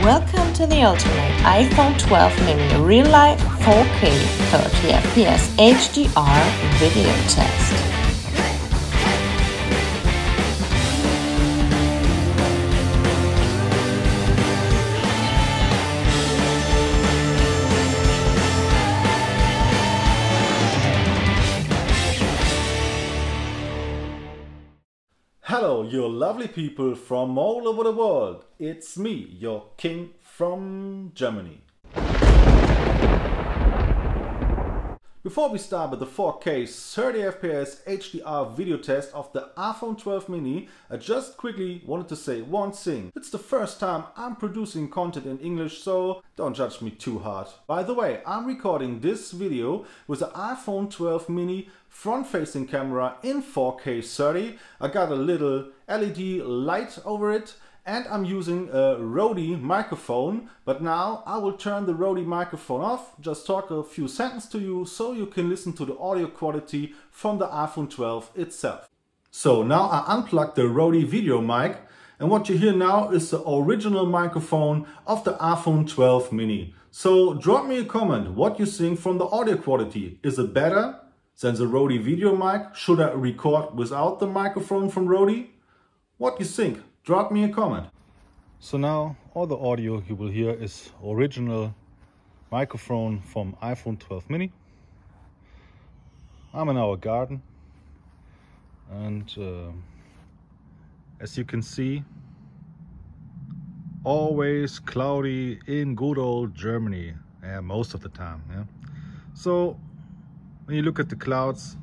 Welcome to the ultimate iPhone 12 mini real-life 4K 30 FPS HDR video test. Hello, you lovely people from all over the world. It's me, your king from Germany. Before we start with the 4K 30 FPS HDR video test of the iPhone 12 mini, I just quickly wanted to say one thing. It's the first time I'm producing content in English, so don't judge me too hard. By the way, I'm recording this video with the iPhone 12 mini front-facing camera in 4K 30. I got a little LED light over it and I'm using a Rode microphone, but now I will turn the Rode microphone off, just talk a few sentences to you so you can listen to the audio quality from the iPhone 12 itself. So now I unplugged the Rode video mic, and what you hear now is the original microphone of the iPhone 12 mini. So drop me a comment what you think from the audio quality. Is it better than the Rode video mic? Should I record without the microphone from Rode? What do you think? Drop me a comment. So now all the audio you will hear is original microphone from iPhone 12 mini. I'm in our garden and as you can see, always cloudy in good old Germany, most of the time. So when you look at the clouds,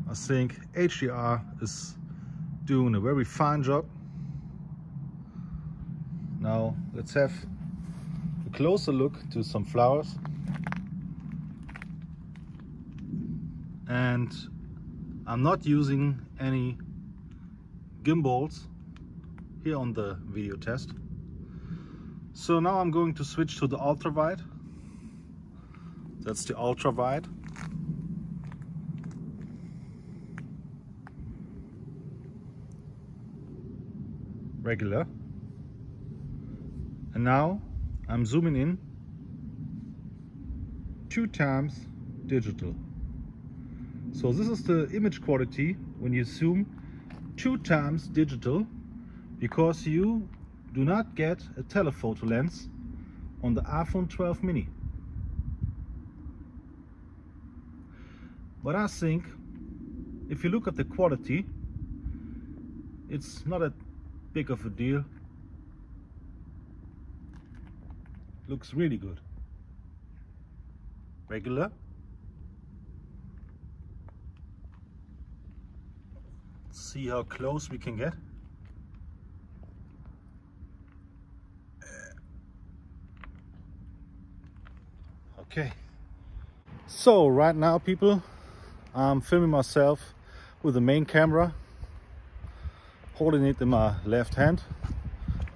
I think HDR is doing a very fine job. Now let's have a closer look to some flowers. And I'm not using any gimbals here on the video test. So now I'm going to switch to the ultra wide. That's the ultra wide. Regular. And now I'm zooming in 2 times digital. So this is the image quality when you zoom 2 times digital, because you do not get a telephoto lens on the iPhone 12 mini. But I think if you look at the quality, it's not a big of a deal. Looks really good. Regular. Let's see how close we can get. Okay. So right now, people, I'm filming myself with the main camera, holding it in my left hand.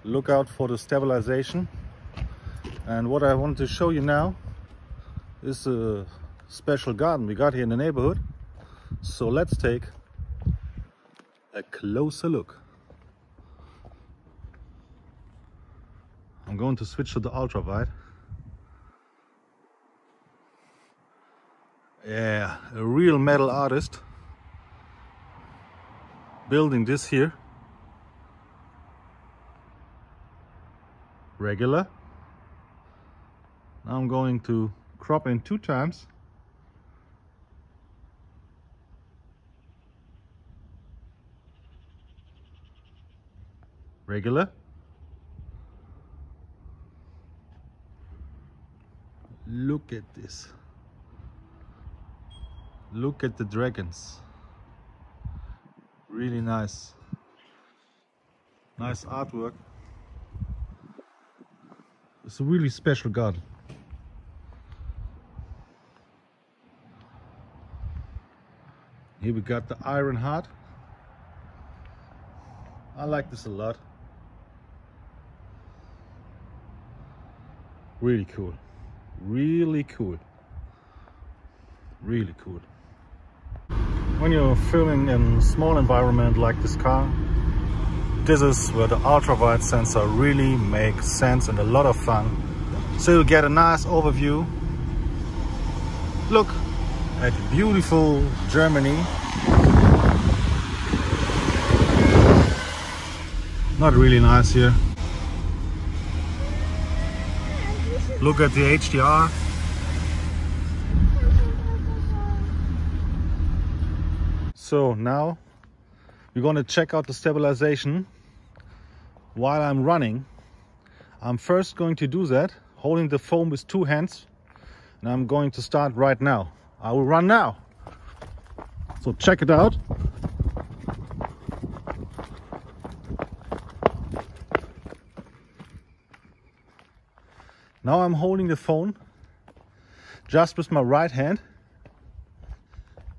Look out for the stabilization. And what I wanted to show you now is a special garden we got here in the neighborhood. So let's take a closer look. I'm going to switch to the ultra wide. Yeah, a real metal artist building this here. Regular. Now I'm going to crop in 2 times. Regular. Look at this. Look at the dragons. Really nice. Nice artwork. It's a really special garden. Here we got the iron heart. I like this a lot. Really cool. Really cool. Really cool. When you're filming in a small environment like this car, This is where the ultrawide sensor really makes sense and a lot of fun. So you'll get a nice overview. Look at beautiful Germany. Not really nice here. Look at the HDR. So now we're going to check out the stabilization while I'm running. I'm first going to do that holding the phone with two hands, and I'm going to start right now. I will run now. So check it out. Now I'm holding the phone just with my right hand,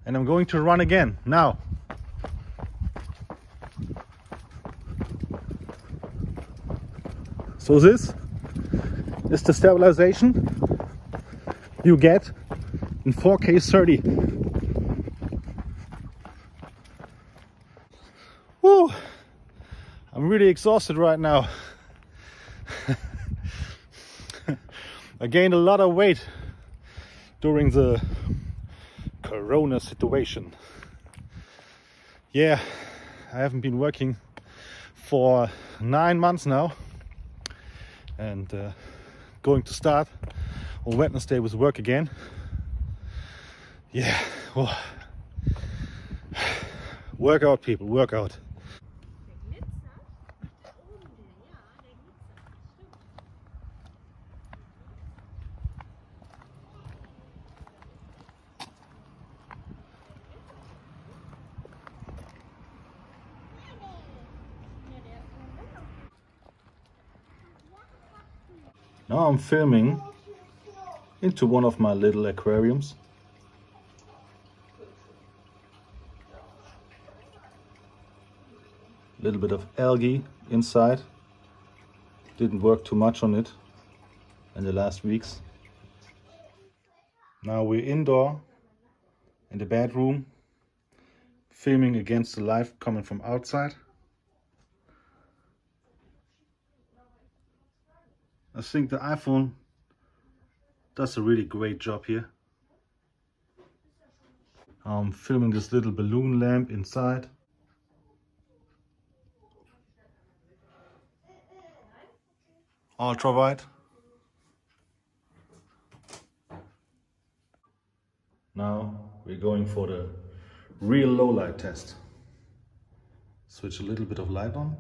and I'm going to run again now. So this is the stabilization you get in 4K 30. Woo! I'm really exhausted right now. I gained a lot of weight during the Corona situation. Yeah, I haven't been working for 9 months now, and going to start on Wednesday with work again. Yeah, well, work out people, work out. Now I'm filming into one of my little aquariums. A little bit of algae inside. Didn't work too much on it in the last weeks. Now we're indoor in the bedroom, filming against the light coming from outside. I think the iPhone does a really great job here. I'm filming this little balloon lamp inside. Ultra wide. Now we're going for the real low light test. Switch a little bit of light on.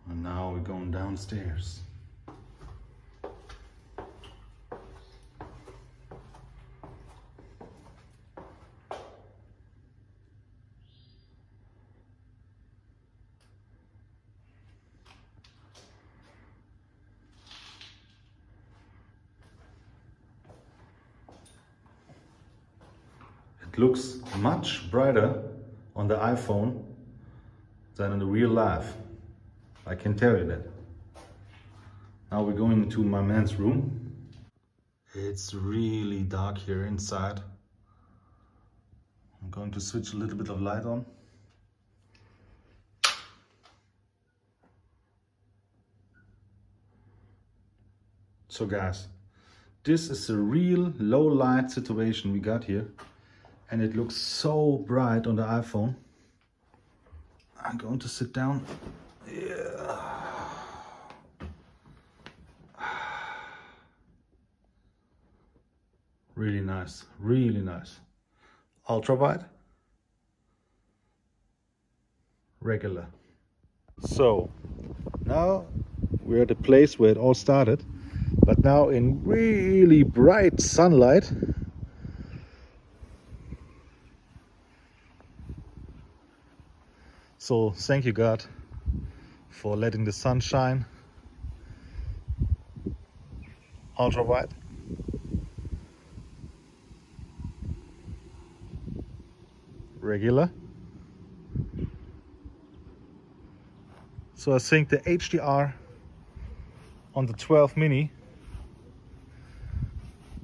And now we're going downstairs. It looks much brighter on the iPhone than in the real life. I can tell you that. Now we're going into my man's room. It's really dark here inside. I'm going to switch a little bit of light on. So guys, this is a real low light situation we got here. And it looks so bright on the iPhone. I'm going to sit down. Yeah. Really nice, really nice. Ultra wide, regular. So now we're at the place where it all started, but now in really bright sunlight. So thank you God for letting the sun shine. Ultra wide. Regular. So I think the HDR on the 12 mini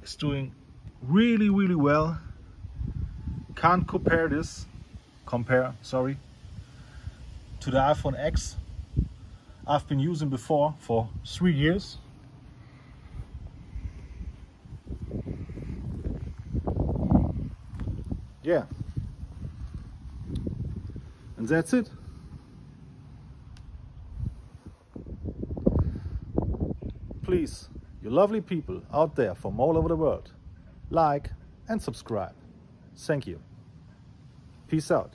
is doing really well. Can't compare to the iPhone X I've been using before for 3 years. Yeah, and that's it. Please, you lovely people out there from all over the world, like and subscribe. Thank you. Peace out.